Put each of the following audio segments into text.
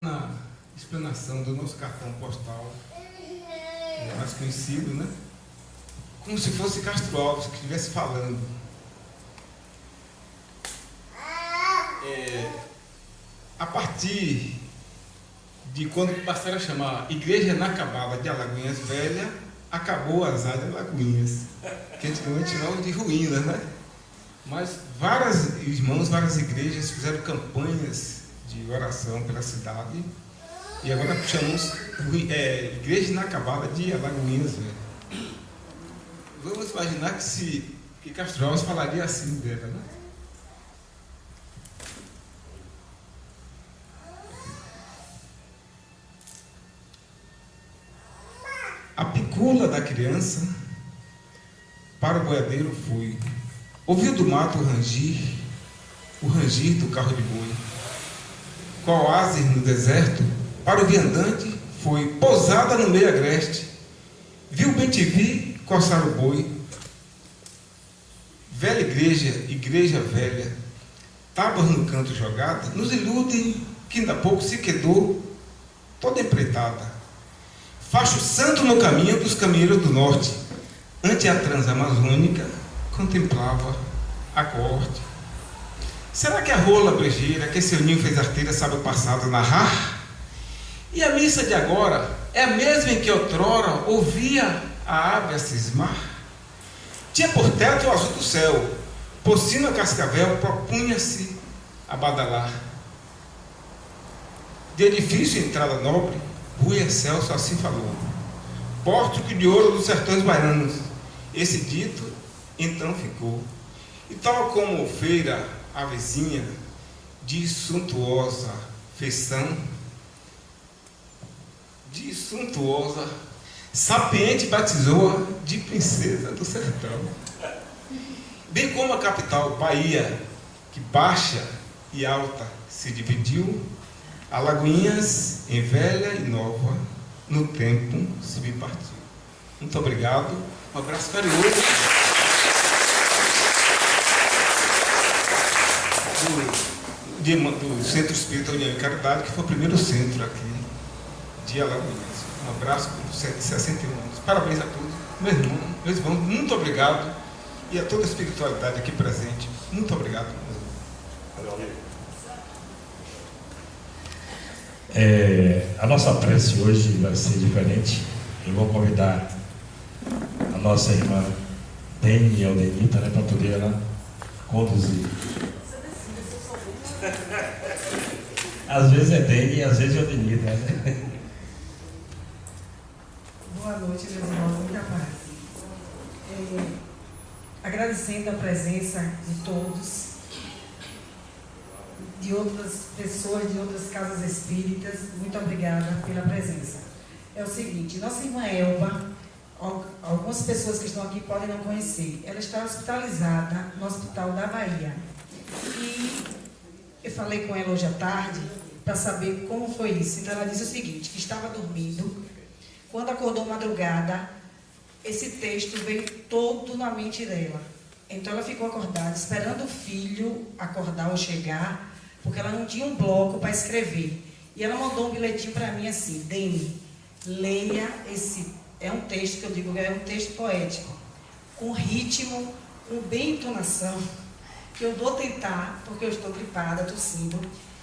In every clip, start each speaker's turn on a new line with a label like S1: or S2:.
S1: Na explanação do nosso cartão postal, mais conhecido, né? Como se fosse Castro Alves que estivesse falando. A partir de quando passaram a chamar Igreja Inacabada de Alagoinhas Velha, acabou as áreas de Alagoinhas, que antigamente chamava de ruínas, né? Mas vários irmãos, várias igrejas fizeram campanhas de oração pela cidade, e agora chamamos Igreja Inacabada de Alagoinhas Velha. Vamos imaginar que Castro Alves falaria assim dela, né? A picula da criança para o boiadeiro foi. Ouviu do mato o rangir do carro de boi. Qual oásis no deserto, para o viandante foi pousada no meio agreste. Viu bem-te-vi coçar o boi. Velha igreja velha, tábuas no canto jogada, nos iludem que ainda pouco se quedou toda empreitada. Facho santo no caminho dos caminheiros do norte, ante a transamazônica, contemplava a coorte. Será que a rola brejeira, que seu ninho fez arteira, sabe o passado narrar? E a missa de agora é a mesma em que outrora ouvia a ave a cismar? Tinha por teto o azul do céu, por cima cascavel propunha-se a badalar. De edifício entrada nobre, Rui Excelso assim falou: pórtico de ouro dos sertões baianos. Esse dito então ficou. E tal como feira a vizinha de suntuosa feição, sapiente batizou-a de princesa do sertão. Bem como a capital, Bahia, que baixa e alta se dividiu, Alagoinhas em velha e nova, no tempo se bipartiu. Muito obrigado, um abraço carinhoso do Centro Espírita União e Caridade, que foi o primeiro centro aqui de Alagoinhas. Um abraço por 61 anos. Parabéns a todos, meus irmãos, muito obrigado. E a toda a espiritualidade aqui presente, muito obrigado.
S2: A nossa prece hoje vai ser diferente. Eu vou convidar a nossa irmã Deni Aldenita, né, para poder ela conduzir. Às vezes é Deni, às vezes é Aldenita, né?
S3: Boa noite, meus irmãos, muita paz. Agradecendo a presença de todos, de outras pessoas, de outras casas espíritas, muito obrigada pela presença. É o seguinte, nossa irmã Elba, algumas pessoas que estão aqui podem não conhecer, ela está hospitalizada no Hospital da Bahia. E eu falei com ela hoje à tarde para saber como foi isso. Então ela disse o seguinte, que estava dormindo, quando acordou madrugada, esse texto veio todo na mente dela. Então ela ficou acordada, esperando o filho acordar ou chegar, porque ela não tinha um bloco para escrever. E ela mandou um bilhetinho para mim assim: Deni, leia esse. É um texto que eu digo, é um texto poético, com ritmo, com bem entonação, que eu vou tentar, porque eu estou gripada, tossindo.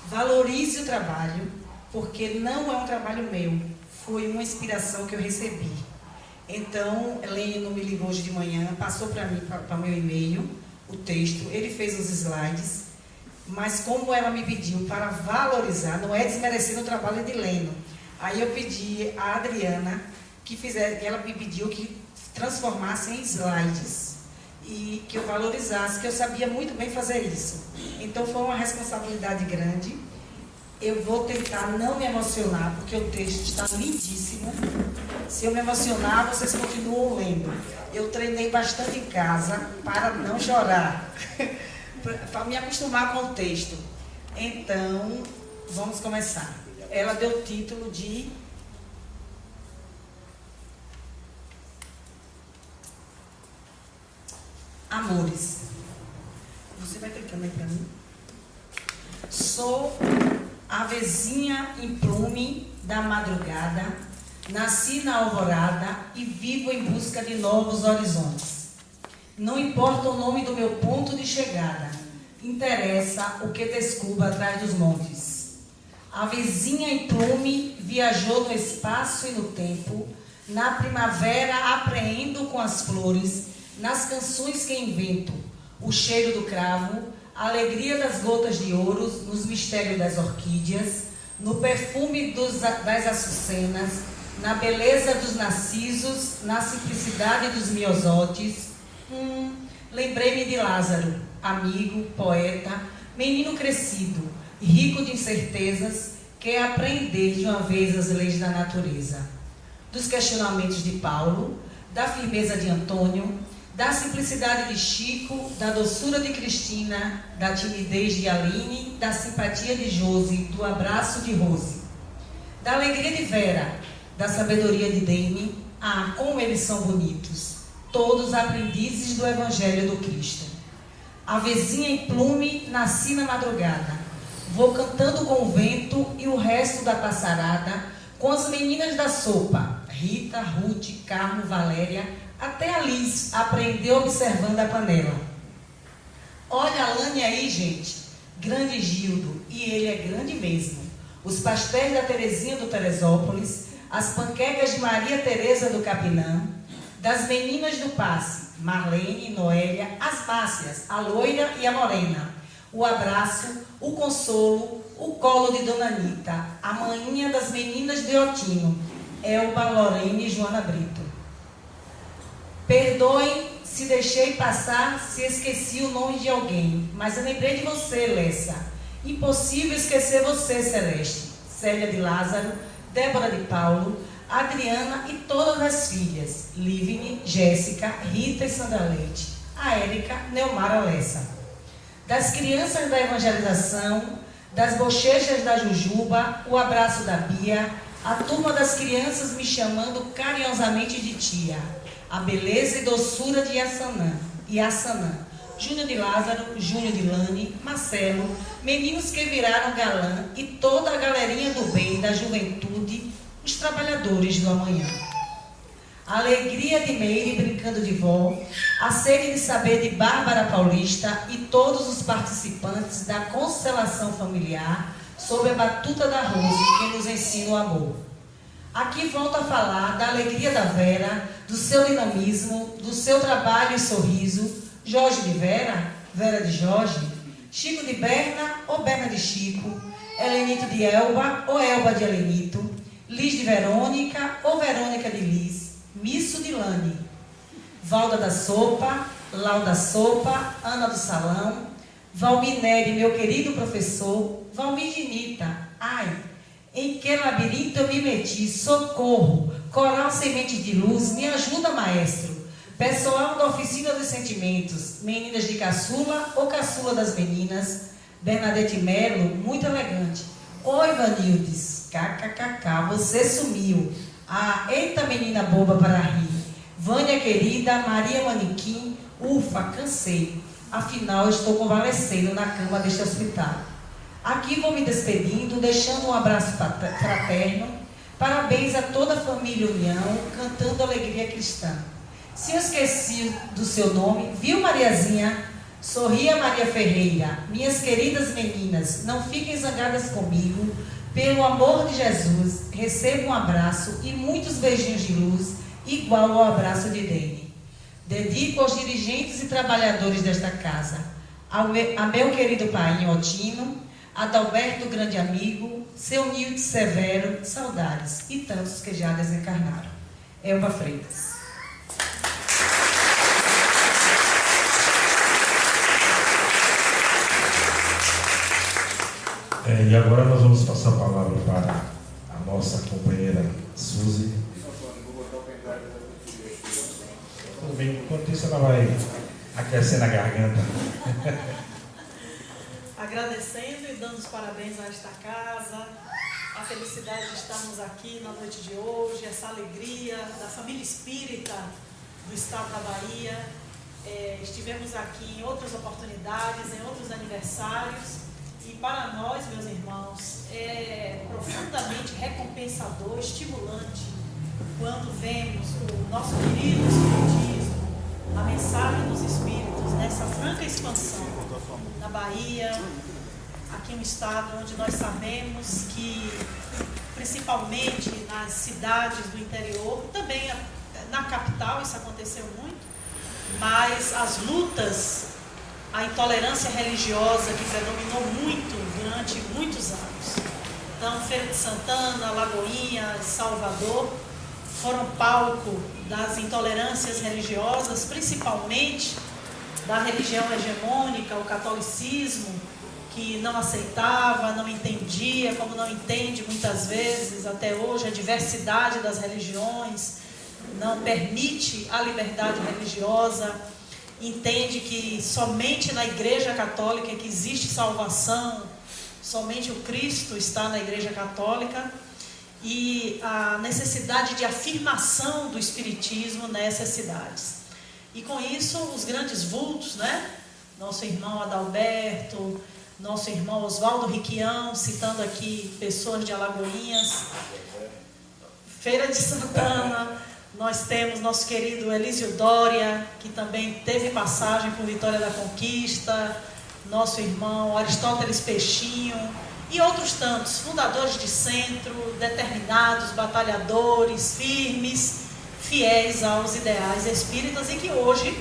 S3: Valorize o trabalho, porque não é um trabalho meu, foi uma inspiração que eu recebi. Então, Leno me ligou hoje de manhã, passou para mim, para meu e-mail, o texto, ele fez os slides, mas como ela me pediu para valorizar, não é desmerecendo o trabalho de Leno, aí eu pedi a Adriana, ela me pediu que transformasse em slides, e que eu valorizasse, que eu sabia muito bem fazer isso. Então, foi uma responsabilidade grande. Eu vou tentar não me emocionar, porque o texto está lindíssimo. Se eu me emocionar, vocês continuam lendo. Eu treinei bastante em casa para não chorar, para me acostumar com o texto. Então, vamos começar. Ela deu o título de Amores. Você vai clicando aí para mim? Sou avezinha em plume da madrugada, nasci na alvorada e vivo em busca de novos horizontes. Não importa o nome do meu ponto de chegada, interessa o que descubra atrás dos montes. Avezinha em plume viajou no espaço e no tempo, na primavera apreendo com as flores, nas canções que invento, o cheiro do cravo, a alegria das gotas de ouro, nos mistérios das orquídeas, no perfume das açucenas, na beleza dos narcisos, na simplicidade dos miosotes. Lembrei-me de Lázaro, amigo, poeta, menino crescido, rico de incertezas, quer aprender de uma vez as leis da natureza. Dos questionamentos de Paulo, da firmeza de Antônio, da simplicidade de Chico, da doçura de Cristina, da timidez de Aline, da simpatia de Josi, do abraço de Rose, da alegria de Vera, da sabedoria de Demi. Ah, como eles são bonitos, todos aprendizes do Evangelho do Cristo. Avezinha em plume, nasci na madrugada, vou cantando com o vento e o resto da passarada, com as meninas da sopa, Rita, Ruth, Carmo, Valéria, até a Liz aprendeu observando a panela. Olha a Lani aí, gente, grande Gildo, e ele é grande mesmo. Os pastéis da Terezinha do Teresópolis, as panquecas de Maria Teresa do Capinã, das meninas do passe, Marlene, Noélia, as Márcias, a loira e a morena, o abraço, o consolo, o colo de Dona Anita, a manhinha das meninas de Otino, Elba, Lorene e Joana Brito. Perdoem se deixei passar, se esqueci o nome de alguém, mas eu lembrei de você, Lessa. Impossível esquecer você, Celeste, Célia de Lázaro, Débora de Paulo, Adriana e todas as filhas, Livne, Jéssica, Rita e Sandra Leite, a Érica, Neomara Lessa. Das crianças da evangelização, das bochechas da Jujuba, o abraço da Bia, a turma das crianças me chamando carinhosamente de tia, a beleza e doçura de Yassanã, Júnior de Lázaro, Júnior de Lane, Marcelo, meninos que viraram galã e toda a galerinha do bem, da juventude, os trabalhadores do amanhã. A alegria de Meire brincando de vó, a sede de saber de Bárbara Paulista e todos os participantes da constelação familiar sob a batuta da Rose, que nos ensina o amor. Aqui volto a falar da alegria da Vera, do seu dinamismo, do seu trabalho e sorriso, Jorge de Vera, Vera de Jorge, Chico de Berna ou Berna de Chico, Helenito de Elba ou Elba de Helenito, Liz de Verônica ou Verônica de Liz, Misso de Lane, Valda da Sopa, Lau da Sopa, Ana do Salão, Valmir Neri, meu querido professor, Valmir de Nita, ai, em que labirinto eu me meti, socorro, coral semente de luz, me ajuda, maestro, pessoal da oficina dos sentimentos, meninas de caçula ou caçula das meninas, Bernadette Melo, muito elegante, oi Vanildes, kkkk, você sumiu, ah, eita menina boba para rir, Vânia querida, Maria Manequim, ufa, cansei, afinal estou convalescendo na cama deste hospital. Aqui vou me despedindo, deixando um abraço fraterno, parabéns a toda a família União, cantando alegria cristã. Se eu esqueci do seu nome, viu Mariazinha? Sorria Maria Ferreira, minhas queridas meninas, não fiquem zangadas comigo, pelo amor de Jesus, recebo um abraço e muitos beijinhos de luz, igual ao abraço de Dene. Dedico aos dirigentes e trabalhadores desta casa, a meu querido pai Otino, Adalberto, grande amigo, seu Nilde Severo, saudades, e tantos que já desencarnaram. Elba Freitas.
S2: E agora nós vamos passar a palavra para a nossa companheira Suzy. Tudo bem, enquanto isso ela vai aquecendo a garganta.
S4: Agradecendo e dando os parabéns a esta casa, a felicidade de estarmos aqui na noite de hoje, essa alegria da família espírita do estado da Bahia. Estivemos aqui em outras oportunidades, em outros aniversários, E para nós, meus irmãos, é profundamente recompensador, estimulante, quando vemos o nosso querido Espiritismo, a mensagem dos Espíritos, nessa franca expansão na Bahia, aqui um estado onde nós sabemos que, principalmente nas cidades do interior, também na capital isso aconteceu muito, mas as lutas, a intolerância religiosa que predominou muito durante muitos anos. Então, Feira de Santana, Lagoinha, Salvador, foram palco das intolerâncias religiosas, principalmente da religião hegemônica, o catolicismo, que não aceitava, não entendia, como não entende muitas vezes até hoje, a diversidade das religiões, não permite a liberdade religiosa, entende que somente na Igreja Católica que existe salvação, somente o Cristo está na Igreja Católica, e a necessidade de afirmação do Espiritismo nessas cidades. E com isso, os grandes vultos, né? Nosso irmão Adalberto, nosso irmão Oswaldo Riquião, citando aqui pessoas de Alagoinhas, Feira de Santana, nós temos nosso querido Elísio Dória, que também teve passagem por Vitória da Conquista, nosso irmão Aristóteles Peixinho, e outros tantos, fundadores de centro, determinados, batalhadores, firmes, fiéis aos ideais espíritas, e que hoje,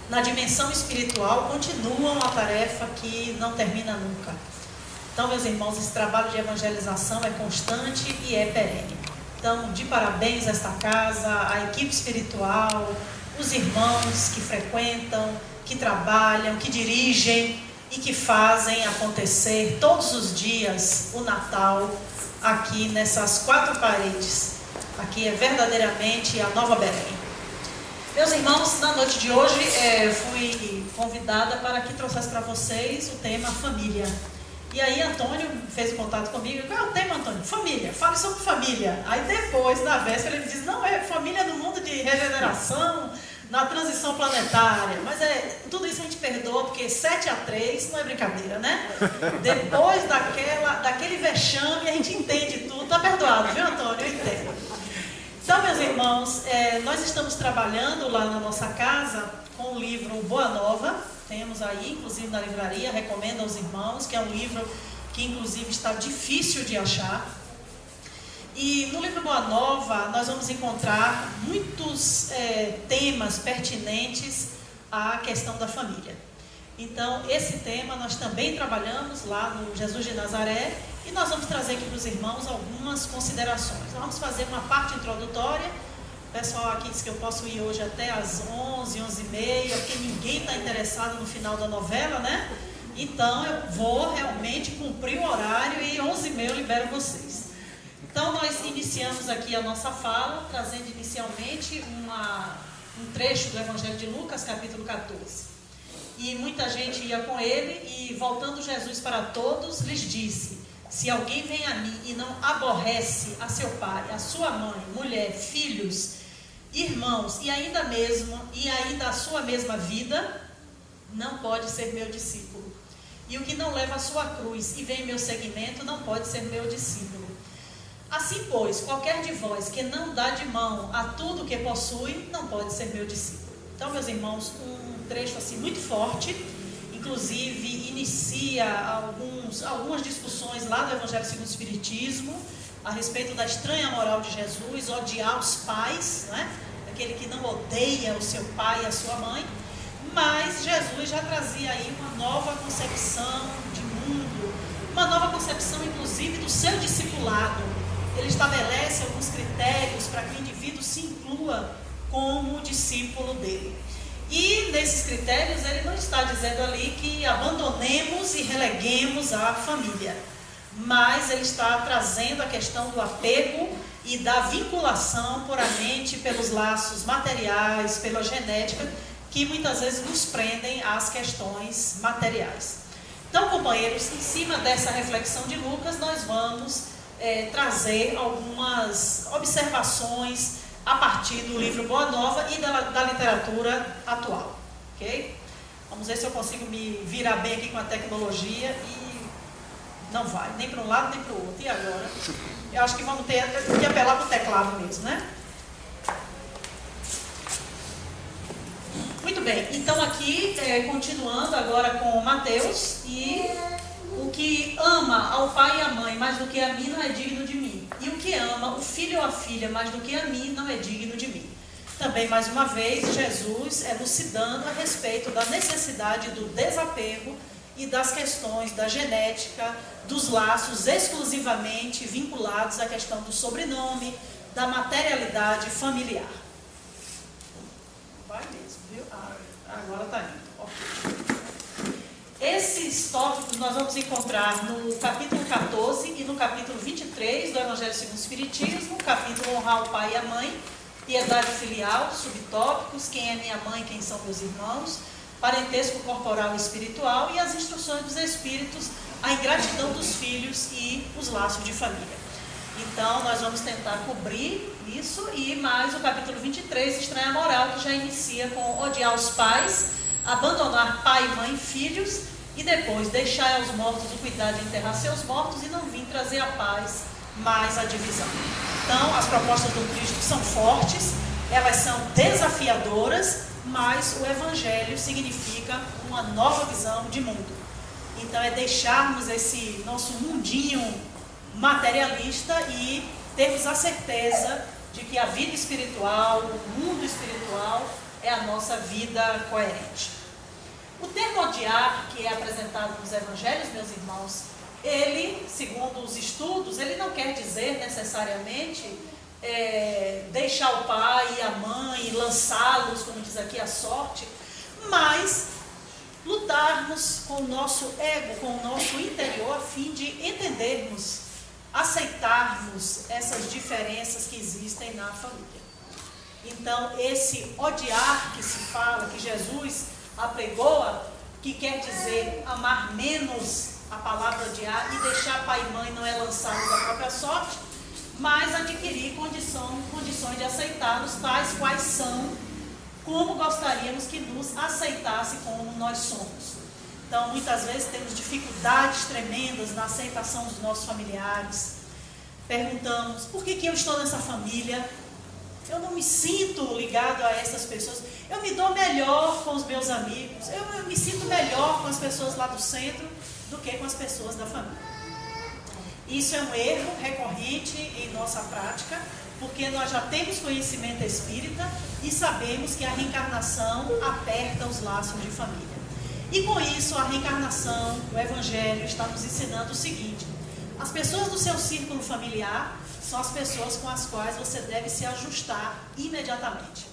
S4: na dimensão espiritual, continuam a tarefa que não termina nunca. Então, meus irmãos, esse trabalho de evangelização é constante e é perene. Então, de parabéns a esta casa, a equipe espiritual, os irmãos que frequentam, que trabalham, que dirigem e que fazem acontecer todos os dias o Natal aqui nessas quatro paredes. Aqui é verdadeiramente a Nova Belém. Meus irmãos, na noite de hoje fui convidada para que trouxesse para vocês o tema família. E aí Antônio fez o contato comigo. Qual é o tema, Antônio? Família. Fale sobre família. Aí depois, na véspera, ele me diz, não, é família no mundo de regeneração, na transição planetária. Mas tudo isso a gente perdoa, porque 7-3 não é brincadeira, né? Depois daquele vexame, a gente entende tudo. Está perdoado, viu, Antônio? Eu entendo. Então, meus irmãos, nós estamos trabalhando lá na nossa casa com o livro Boa Nova. Temos aí, inclusive na livraria, recomendo aos irmãos, que é um livro que inclusive está difícil de achar. E no livro Boa Nova nós vamos encontrar muitos temas pertinentes à questão da família. Então, esse tema nós também trabalhamos lá no Jesus de Nazaré, e nós vamos trazer aqui para os irmãos algumas considerações. Nós vamos fazer uma parte introdutória. O pessoal aqui disse que eu posso ir hoje até às 11, 11h30, porque ninguém está interessado no final da novela, né? Então eu vou realmente cumprir o horário e 11h30 eu libero vocês. Então nós iniciamos aqui a nossa fala, trazendo inicialmente um trecho do Evangelho de Lucas, capítulo 14. E muita gente ia com ele, e voltando Jesus para todos, lhes disse: se alguém vem a mim e não aborrece a seu pai, a sua mãe, mulher, filhos, irmãos e ainda a sua mesma vida, não pode ser meu discípulo. E o que não leva a sua cruz e vem em meu seguimento, não pode ser meu discípulo. Assim, pois, qualquer de vós que não dá de mão a tudo o que possui, não pode ser meu discípulo. Então, meus irmãos, um trecho assim muito forte, inclusive inicia algumas discussões lá do Evangelho segundo o Espiritismo, a respeito da estranha moral de Jesus, odiar os pais, né? Aquele que não odeia o seu pai e a sua mãe. Mas Jesus já trazia aí uma nova concepção de mundo, uma nova concepção inclusive do seu discipulado. Ele estabelece alguns critérios para que o indivíduo se inclua como discípulo dele. E nesses critérios ele não está dizendo ali que abandonemos e releguemos a família, mas ele está trazendo a questão do apego e da vinculação puramente pelos laços materiais, pela genética, que muitas vezes nos prendem às questões materiais. Então, companheiros, em cima dessa reflexão de Lucas, nós vamos trazer algumas observações a partir do livro Boa Nova e da literatura atual, ok? Vamos ver se eu consigo me virar bem aqui com a tecnologia e Não vai, nem para um lado nem para o outro. E agora? Eu acho que vamos ter que apelar para o teclado mesmo, né? Muito bem, então aqui, continuando agora com Mateus, e o que ama ao pai e à mãe mais do que a mim não é digno de mim. E o que ama o filho ou a filha mais do que a mim não é digno de mim. Também, mais uma vez, Jesus elucidando a respeito da necessidade do desapego e das questões da genética, dos laços exclusivamente vinculados à questão do sobrenome, da materialidade familiar. Vai mesmo, viu? Agora está indo. Ok. Esses tópicos nós vamos encontrar no capítulo 14 e no capítulo 23 do Evangelho segundo o Espiritismo, capítulo Honrar o Pai e a Mãe, Piedade Filial, subtópicos, quem é minha mãe, quem são meus irmãos, parentesco corporal e espiritual e as instruções dos espíritos, a ingratidão dos filhos e os laços de família. Então, nós vamos tentar cobrir isso e mais o capítulo 23, Estranha Moral, que já inicia com odiar os pais, abandonar pai, mãe e filhos e depois deixar aos mortos o cuidado de enterrar seus mortos e não vir trazer a paz, mas a divisão. Então, as propostas do Cristo são fortes, elas são desafiadoras, mas o Evangelho significa uma nova visão de mundo. Então, é deixarmos esse nosso mundinho materialista e termos a certeza de que a vida espiritual, o mundo espiritual, é a nossa vida coerente. O termo odiar, que é apresentado nos Evangelhos, meus irmãos, ele, segundo os estudos, ele não quer dizer necessariamente deixar o pai e a mãe, lançá-los, como diz aqui, a sorte, mas lutarmos com o nosso ego, com o nosso interior, a fim de entendermos, aceitarmos essas diferenças que existem na família. Então, esse odiar que se fala, que Jesus apregoa, que quer dizer amar menos a palavra odiar e deixar pai e mãe não é lançá-los à própria sorte, mas adquirir condições de aceitar-nos tais quais são, como gostaríamos que nos aceitasse como nós somos. Então, muitas vezes temos dificuldades tremendas na aceitação dos nossos familiares. Perguntamos, por que eu estou nessa família? Eu não me sinto ligado a essas pessoas. Eu me dou melhor com os meus amigos. Eu me sinto melhor com as pessoas lá do centro do que com as pessoas da família. Isso é um erro recorrente em nossa prática, porque nós já temos conhecimento espírita e sabemos que a reencarnação aperta os laços de família. E com isso, a reencarnação, o Evangelho está nos ensinando o seguinte: as pessoas do seu círculo familiar são as pessoas com as quais você deve se ajustar imediatamente.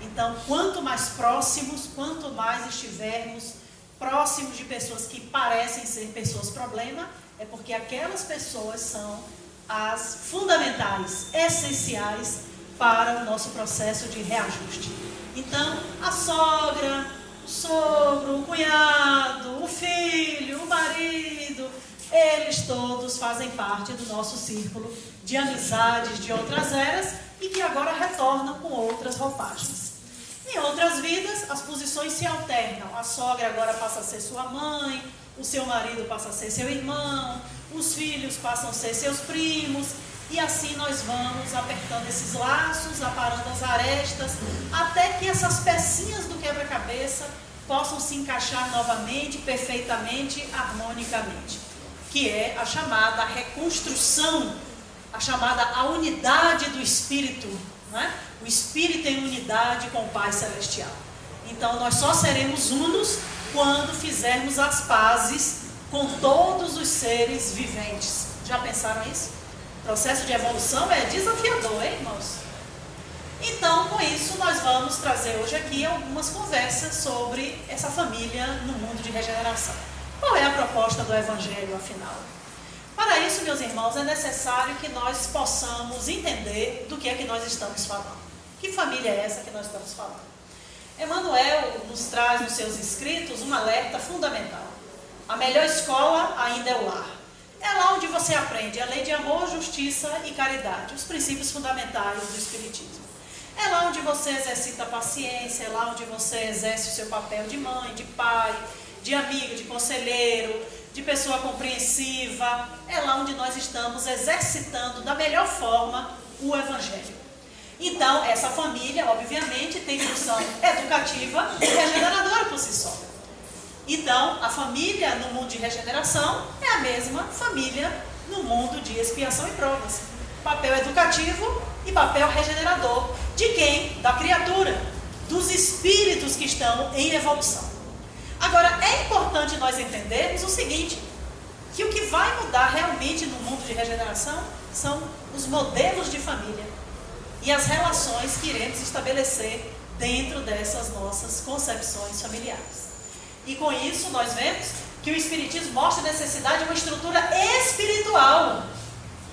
S4: Então, quanto mais próximos, quanto mais estivermos próximos de pessoas que parecem ser pessoas problema, é porque aquelas pessoas são as fundamentais, essenciais para o nosso processo de reajuste. Então, a sogra, o sogro, o cunhado, o filho, o marido, eles todos fazem parte do nosso círculo de amizades de outras eras e que agora retornam com outras roupagens. Em outras vidas, as posições se alternam. A sogra agora passa a ser sua mãe, o seu marido passa a ser seu irmão, os filhos passam a ser seus primos, e assim nós vamos apertando esses laços, aparando as arestas, até que essas pecinhas do quebra-cabeça possam se encaixar novamente, perfeitamente, harmonicamente, que é a chamada reconstrução, a chamada a unidade do Espírito, né? O Espírito em unidade com o Pai Celestial. Então, nós só seremos unos quando fizermos as pazes com todos os seres viventes. Já pensaram isso? O processo de evolução é desafiador, hein, irmãos? Então, com isso, nós vamos trazer hoje aqui algumas conversas sobre essa família no mundo de regeneração. Qual é a proposta do Evangelho, afinal? Para isso, meus irmãos, é necessário que nós possamos entender do que é que nós estamos falando. Que família é essa que nós estamos falando? Emmanuel nos traz nos seus escritos um alerta fundamental. A melhor escola ainda é o lar. É lá onde você aprende a lei de amor, justiça e caridade, os princípios fundamentais do Espiritismo. É lá onde você exercita a paciência, é lá onde você exerce o seu papel de mãe, de pai, de amigo, de conselheiro, de pessoa compreensiva. É lá onde nós estamos exercitando da melhor forma o Evangelho. Então, essa família, obviamente, tem função educativa e regeneradora por si só. Então, a família no mundo de regeneração é a mesma família no mundo de expiação e provas. Papel educativo e papel regenerador. De quem? Da criatura, dos espíritos que estão em evolução. Agora, é importante nós entendermos o seguinte, que o que vai mudar realmente no mundo de regeneração são os modelos de família e as relações que iremos estabelecer dentro dessas nossas concepções familiares. E com isso nós vemos que o Espiritismo mostra a necessidade de uma estrutura espiritual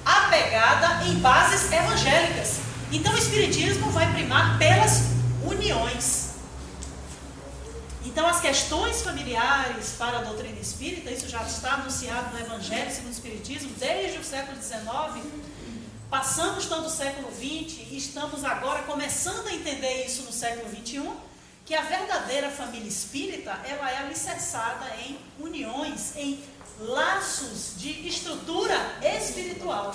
S4: apegada em bases evangélicas. Então o Espiritismo vai primar pelas uniões. Então as questões familiares para a doutrina espírita, isso já está anunciado no Evangelho segundo o Espiritismo desde o século XIX, passamos todo o século XX e estamos agora começando a entender isso no século XXI, que a verdadeira família espírita, ela é alicerçada em uniões, em laços de estrutura espiritual.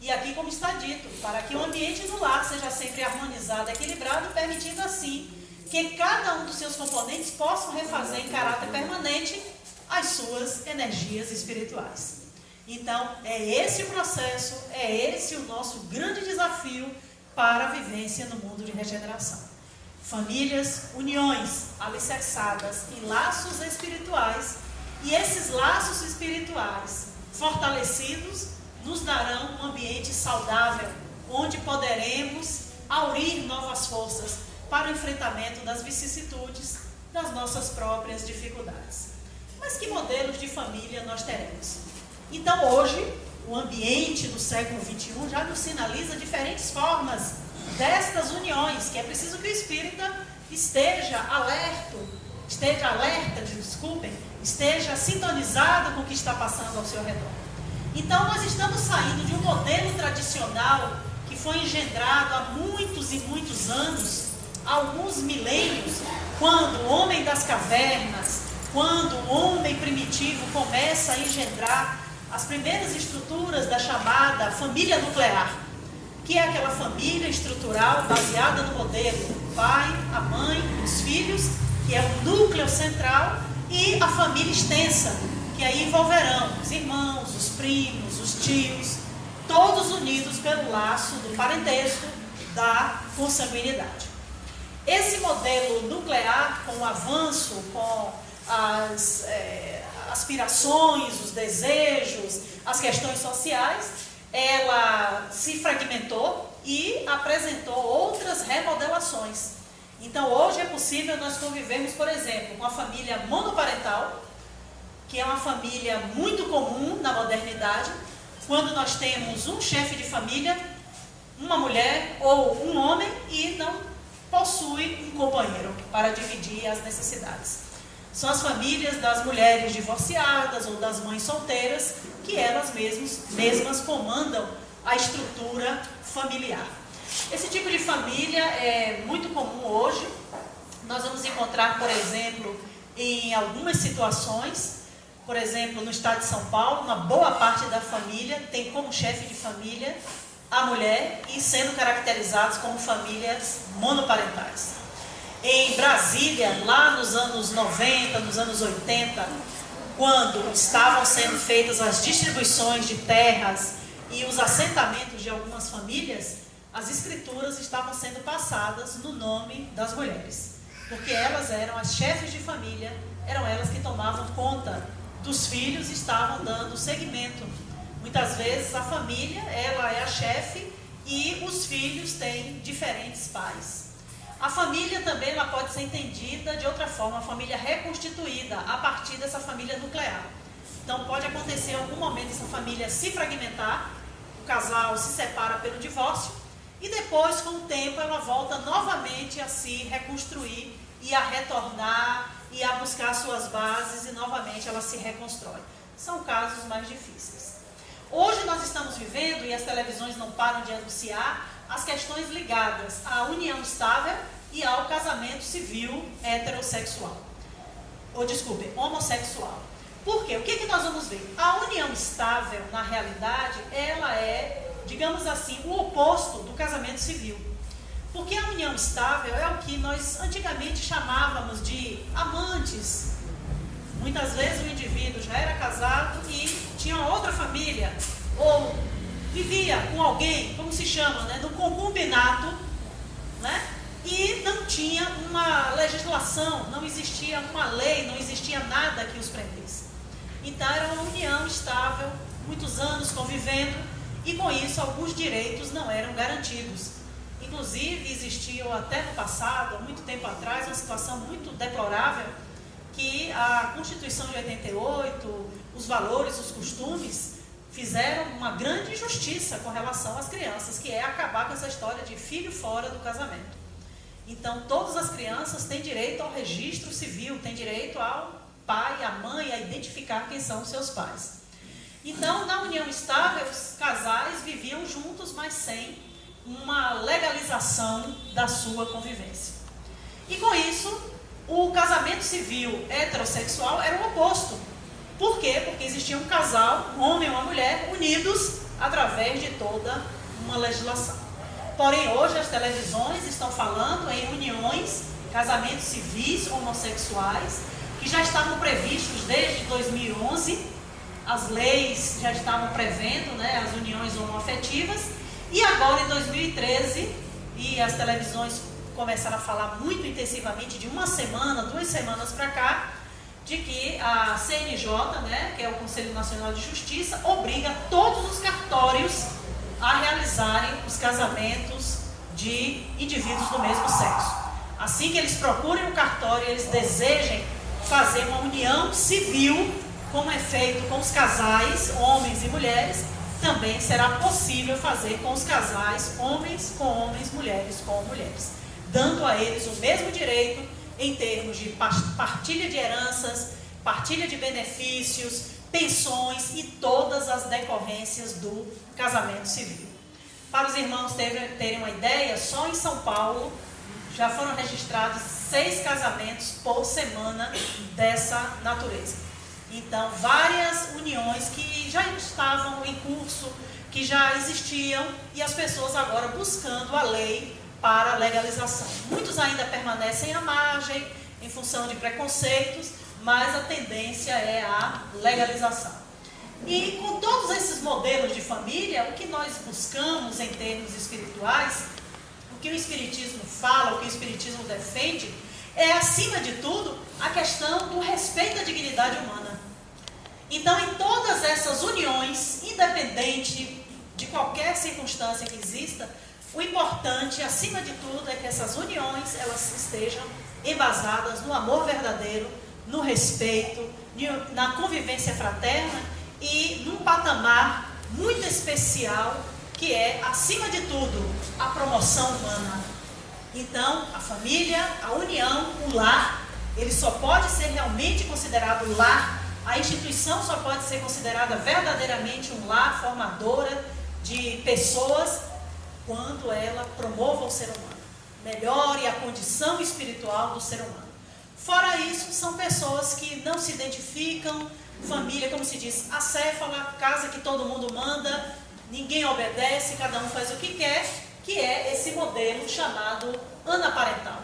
S4: E aqui, como está dito, para que o ambiente do lar seja sempre harmonizado, equilibrado, permitindo assim que cada um dos seus componentes possam refazer em caráter permanente as suas energias espirituais. Então, é esse o processo, é esse o nosso grande desafio para a vivência no mundo de regeneração. Famílias, uniões alicerçadas em laços espirituais, e esses laços espirituais fortalecidos nos darão um ambiente saudável, onde poderemos aurir novas forças para o enfrentamento das vicissitudes das nossas próprias dificuldades. Mas que modelos de família nós teremos? Então hoje, o ambiente do século XXI já nos sinaliza diferentes formas destas uniões, que é preciso que o espírita esteja sintonizado com o que está passando ao seu redor. Então nós estamos saindo de um modelo tradicional que foi engendrado há muitos e muitos anos, alguns milênios, quando o homem das cavernas, quando o homem primitivo começa a engendrar as primeiras estruturas da chamada família nuclear, que é aquela família estrutural baseada no modelo pai, a mãe, os filhos, que é o núcleo central, e a família extensa, que aí envolverão os irmãos, os primos, os tios, todos unidos pelo laço do parentesco, da consanguinidade. Esse modelo nuclear, com o avanço, com as aspirações, os desejos, as questões sociais, ela se fragmentou e apresentou outras remodelações. Então hoje é possível nós convivermos, por exemplo, com a família monoparental, que é uma família muito comum na modernidade, quando nós temos um chefe de família, uma mulher ou um homem e não possui um companheiro para dividir as necessidades. São as famílias das mulheres divorciadas ou das mães solteiras, que elas mesmas comandam a estrutura familiar. Esse tipo de família é muito comum hoje. Nós vamos encontrar, por exemplo, em algumas situações, por exemplo, no estado de São Paulo, uma boa parte da família tem como chefe de família a mulher, e sendo caracterizados como famílias monoparentais. Em Brasília, lá nos anos 90, nos anos 80, quando estavam sendo feitas as distribuições de terras e os assentamentos de algumas famílias, as escrituras estavam sendo passadas no nome das mulheres, porque elas eram as chefes de família, eram elas que tomavam conta dos filhos e estavam dando seguimento. Muitas vezes a família, ela é a chefe e os filhos têm diferentes pais. A família também ela pode ser entendida de outra forma, a família reconstituída a partir dessa família nuclear. Então pode acontecer em algum momento essa família se fragmentar, o casal se separa pelo divórcio e depois, com o tempo, ela volta novamente a se reconstruir e a retornar e a buscar suas bases e novamente ela se reconstrói. São casos mais difíceis. Hoje nós estamos vivendo, e as televisões não param de anunciar, as questões ligadas à união estável e ao casamento civil homossexual. Por quê? O que nós vamos ver? A união estável, na realidade, ela é, digamos assim, o oposto do casamento civil. Porque a união estável é o que nós antigamente chamávamos de amantes. Muitas vezes o indivíduo já era casado e tinha outra família, ou vivia com alguém, como se chama, né, no concubinato, né? E não tinha uma legislação, não existia uma lei, não existia nada que os prendesse. Então era uma união estável, muitos anos convivendo, e com isso alguns direitos não eram garantidos. Inclusive existia até no passado, há muito tempo atrás, uma situação muito deplorável, que a Constituição de 88, os valores, os costumes, fizeram uma grande injustiça com relação às crianças, que é acabar com essa história de filho fora do casamento. Então, todas as crianças têm direito ao registro civil, têm direito ao pai, à mãe, a identificar quem são os seus pais. Então, na união estável, os casais viviam juntos, mas sem uma legalização da sua convivência. E com isso, o casamento civil heterossexual era o oposto. Por quê? Porque existia um casal, um homem e uma mulher, unidos através de toda uma legislação. Porém, hoje as televisões estão falando em uniões, casamentos civis homossexuais, que já estavam previstos desde 2011, as leis já estavam prevendo, né, as uniões homoafetivas, e agora em 2013, e as televisões começaram a falar muito intensivamente de uma semana, 2 semanas para cá, de que a CNJ, né, que é o Conselho Nacional de Justiça, obriga todos os cartórios a realizarem os casamentos de indivíduos do mesmo sexo. Assim que eles procurem o cartório, eles desejem fazer uma união civil, como é feito com os casais, homens e mulheres, também será possível fazer com os casais, homens com homens, mulheres com mulheres, dando a eles o mesmo direito em termos de partilha de heranças, partilha de benefícios, pensões e todas as decorrências do casamento civil. Para os irmãos terem uma ideia, só em São Paulo já foram registrados 6 casamentos por semana dessa natureza. Então, várias uniões que já estavam em curso, que já existiam, e as pessoas agora buscando a lei para a legalização. Muitos ainda permanecem à margem, em função de preconceitos, mas a tendência é a legalização. E com todos esses modelos de família, o que nós buscamos em termos espirituais, o que o Espiritismo fala, o que o Espiritismo defende, é, acima de tudo, a questão do respeito à dignidade humana. Então, em todas essas uniões, independente de qualquer circunstância que exista, o importante, acima de tudo, é que essas uniões elas estejam embasadas no amor verdadeiro, no respeito, na convivência fraterna e num patamar muito especial, que é, acima de tudo, a promoção humana. Então, a família, a união, o lar, ele só pode ser realmente considerado lar, a instituição só pode ser considerada verdadeiramente um lar formadora de pessoas quando ela promova o ser humano, melhore a condição espiritual do ser humano. Fora isso, são pessoas que não se identificam, família, como se diz, acéfala, casa que todo mundo manda, ninguém obedece, cada um faz o que quer, que é esse modelo chamado anaparental,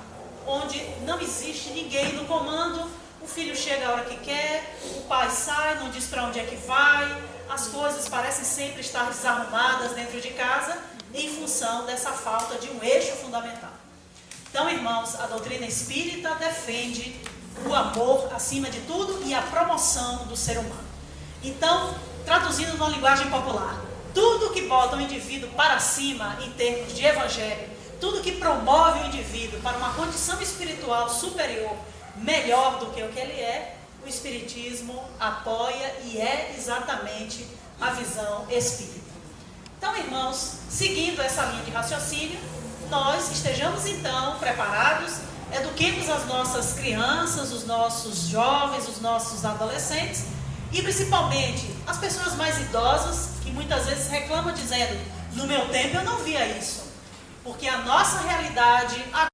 S4: onde não existe ninguém no comando, o filho chega a hora que quer, o pai sai, não diz para onde é que vai, as coisas parecem sempre estar desarrumadas dentro de casa, em função dessa falta de um eixo fundamental. Então, irmãos, a doutrina espírita defende o amor acima de tudo e a promoção do ser humano. Então, traduzindo numa linguagem popular, tudo que bota o indivíduo para cima em termos de evangelho, tudo que promove o indivíduo para uma condição espiritual superior, melhor do que o que ele é, o Espiritismo apoia e é exatamente a visão espírita. Então, irmãos, seguindo essa linha de raciocínio, nós estejamos então preparados, eduquemos as nossas crianças, os nossos jovens, os nossos adolescentes e principalmente as pessoas mais idosas que muitas vezes reclamam dizendo: no meu tempo eu não via isso, porque a nossa realidade